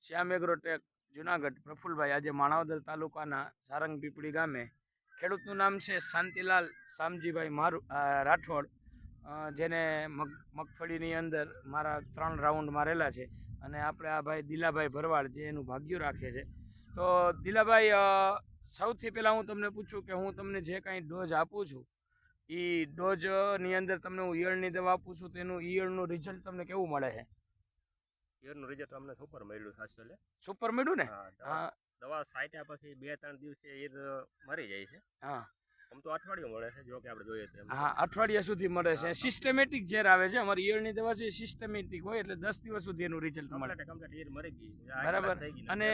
શ્યામ Agrotech Junagadh Prafulbhai આજે માણાવદર તાલુકાના સારંગ પીપળી ગામે ખેડૂતનું નામ છે શાંતિલાલ શામજીભાઈ રાઠોડ જેને મગફળીની અંદર મારા 3 રાઉન્ડ મારેલા છે અને આપણે આ ભાઈ દિલાભાઈ ભરવાડ જે એનું ભાગ્યું રાખે છે. તો દિલાભાઈ સૌથી પહેલાં હું તમને પૂછું કે હું તમને જે કાંઈ ડોઝ આપું છું એ ડોઝની અંદર તમને હું ઈયળની દવા આપું છું તો એનું ઈયળનું રિઝલ્ટ તમને કેવું મળે છે? ઈયળનું રિઝલ્ટ અમને સુપર મળ્યું સાચું. સુપર મળ્યું ને? હા, દવા છાંટ્યા પછી 2-3 દિવસે ઈયળ મરી જાય છે. હા, આમ તો અઠવાડિયું મળે છે, જો કે આપણે જોઈએ તો. હા, અઠવાડિયા સુધી મળે છે. સિસ્ટમેટિક ઝેર આવે છે. અમારી ઈયળની દવા છે સિસ્ટમેટિક હોય એટલે 10 દિવસ સુધી એનું રિઝલ્ટ મળે. કમ્પ્લીટ ઈયળ મરી ગઈ બરાબર. અને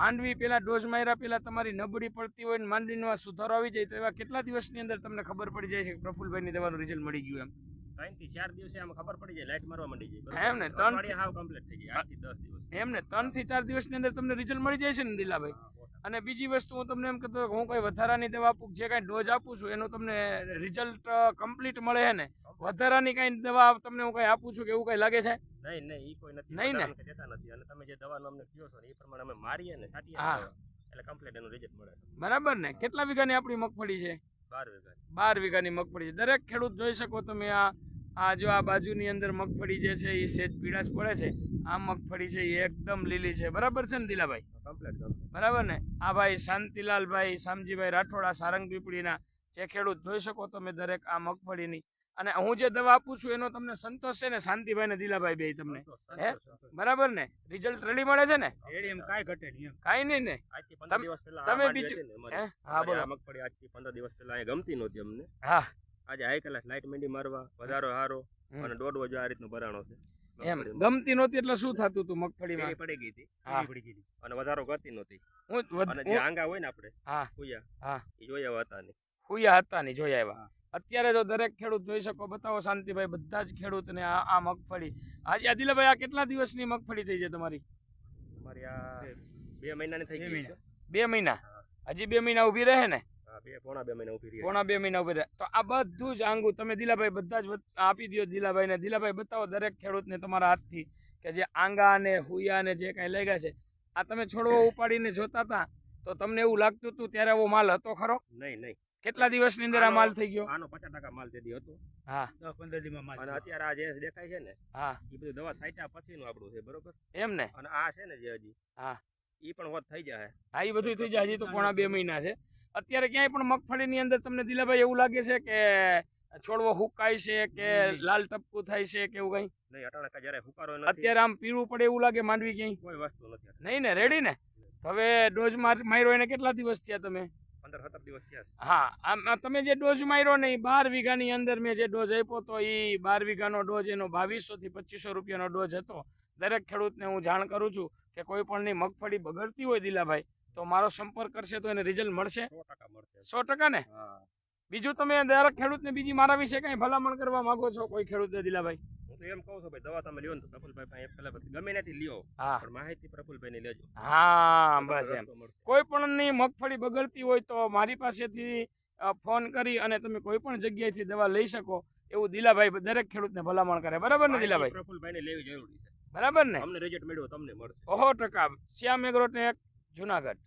માંડવી પેલા ડોઝ માર્યા પેલા તમારી નબળી પડતી હોય ને માંડવીનો સુધારો આવી જાય તો એવા કેટલા દિવસની અંદર તમને ખબર પડી જાય છે કે પ્રફુલભાઈની દવાનું રિઝલ્ટ મળી ગયું? એમ 3 થી 4 દિવસે આમ ખબર પડી જાય, લાઈટ મારવા માંડી જાય. એમ ને 3 હાવ કમ્પ્લીટ થઈ જાય 8 થી 10 દિવસ. એમ ને 3 થી 4 દિવસની અંદર તમને રિઝલ્ટ મળી જાય છે ને દિલાભાઈ? અને બીજી વસ્તુ હું તમને એમ કહેતો હું કોઈ વધારાની દવા આપું, જે કાંઈ ડોઝ આપું છું એનું તમને રિઝલ્ટ કમ્પ્લીટ મળે છે ને? વધારાની કાંઈ દવા તમને હું કાંઈ આપું છું કે એવું કાંઈ લાગે છે? નહીં, ઈ કોઈ નથી. નહીં ને? દેતા નથી. અને તમે જે દવાનો અમને કહો છો એ પ્રમાણે અમે મારીએ ને છાંટીએ એટલે કમ્પ્લીટ એનું રિઝલ્ટ મળે. બરાબર ને? કેટલા વીઘાની આપણી મગફળી છે? 12 વીઘા. 12 વીઘાની મગફળી છે. દરેક ખેડૂત જોઈ શકો તમે આ જો આ બાજુની અંદર મગફળી જે છે એ સેજ પીળાશ પડે છે. આ મગફળી છે એ એકદમ લીલી છે. બરાબર છે ને દિલાભાઈ? બરાબર ને? આ ભાઈ શાંતિલાલભાઈ શામજીભાઈ રાઠોડા સારંગ પીપળીના જે ખેડૂત જોઈ શકો તમે દરેક આ મગફળીની. અને હું જે દવા આપું છું એનો તમને સંતોષ છે ને શાંતિભાઈ ને દિલાભાઈ બે તમને? હે, બરાબર ને? રિઝલ્ટ રેડી મળે છે ને? એમ કાંઈ ઘટે નહીં. કાંઈ નહીં ને? આજથી 15 દિવસ પહેલા તમે બીજું હા બોલો. મગફળી આજથી 15 દિવસ પહેલા અહીંયા ગમતી નહોતી અમને. હા, આજે હાઈ ક્લાસ લાઈટ માંડી મારવા વધારો હારો અને દોડવો જો આ રીતનો ભરાણો છે. એમ ગમતી નહોતી એટલે શું થતું હતું મગફળીમાં? પડી ગઈ હતી. હા, અને વધારો કરતી નહોતી. અને જે હું આંગા હોય ને આપણે હા હુયા હા એ જોયા હતા નહીં. હુયા હતા નહીં જોયા આવ્યા. અત્યારે જો દરેક ખેડૂત જોઈ શકો, બતાવો શાંતિભાઈ, બધા જ ખેડૂતને આ મગફળી આજે દિલાભાઈ આ કેટલા દિવસની મગફળી થઈ છે તમારી? તમારી આ 2 મહિનાની થઈ ગઈ છે. 2 મહિના? હજી 2 મહિના ઊભી રહે ને? પોણા 2 મહિના ઊભી રહે. પોણા 2 મહિના ઊભી રહે. તો આ બધું જ આંગું તમે દિલાભાઈ બધા જ આપી દો દિલાભાઈ ને. દિલાભાઈ બતાવો દરેક ખેડૂતને તમારા હાથથી કે જે આંગા ને હુયા ને જે કાંઈ લાગ્યા છે આ તમે છોડવો ઉપાડીને જોતા હતા તો તમને એવું લાગતું હતું ત્યારે આવો માલ હતો ખરો? નહીં. કેટલા દિવસની અંદર આ માલ થઈ ગયો? આનો 50% માલ તેથી હતો. હા, 10-15 દિવસમાં માલ. અને અત્યારે આ જે દેખાય છે ને હા એ બધું દવા છાંટ્યા પછીનું આપણું છે. બરોબર એમ ને? અને આ છે ને જે હજી હા ઈ પણ હોત થઈ જાય. હા, એ બધું થઈ જાય. હજી તો પોણા 2 મહિના છે. અત્યારે ક્યાંય પણ મગફળીની અંદર તમને દિલાભાઈ એવું લાગે છે કે છોડવો હુકાય છે કે લાલ ટપકું થાય છે કે એવું કઈ? નહીં, અટાણે જ્યારે હુકારો નથી. અત્યારે આમ પીળું પડે એવું લાગે માંડવી ક્યાંય? કોઈ વસ્તુ નથી. નહીં ને? રેડી ને? હવે ડોઝ માર્યો એને કેટલા દિવસ થયા તમે? 15-17 દિવસ થયા. હા, આમ તમે જે ડોઝ માર્યો ને એ 12 વીઘાની અંદર મેં જે ડોઝ આપ્યો તો એ 12 વીઘાનો ડોઝ એનો 2200 થી 2500 રૂપિયાનો ડોઝ હતો. દરેક ખેડૂતને હું જાણ કરું છું કે કોઈ પણની મગફળી બગડતી હોય દિલાભાઈ તો મારો સંપર્ક કરશે તો એને રિઝલ્ટ મળશે. 100% મળશે. 100% ને? બીજું તમે દરેક ખેડૂતને બીજી મારા વિશે કઈ ભલામણ કરવા માંગો છો કોઈ ખેડૂતને દિલાભાઈ? હું તો એમ કહું છું ભાઈ દવા તમે લ્યો ને તો પ્રફુલભાઈ પાસે પહેલા ગમે ત્યાંથી લ્યો પણ માહિતી પ્રફુલભાઈ ની લેજો. હા, બસ એમ. કોઈ પણ ની મગફળી બગડતી હોય તો મારી પાસેથી ફોન કરી અને તમે કોઈ પણ જગ્યાએથી દવા લઈ શકો એવું દિલાભાઈ દરેક ખેડૂતને ભલામણ કરે. બરાબર ને દિલાભાઈ? પ્રફુલભાઈ ને લેવી જરૂરી છે. બરાબર ને? અમને રિઝલ્ટ મળ્યો તમને મળશે. 100%. શ્યામ એગ્રોટેક જુનાગઢ.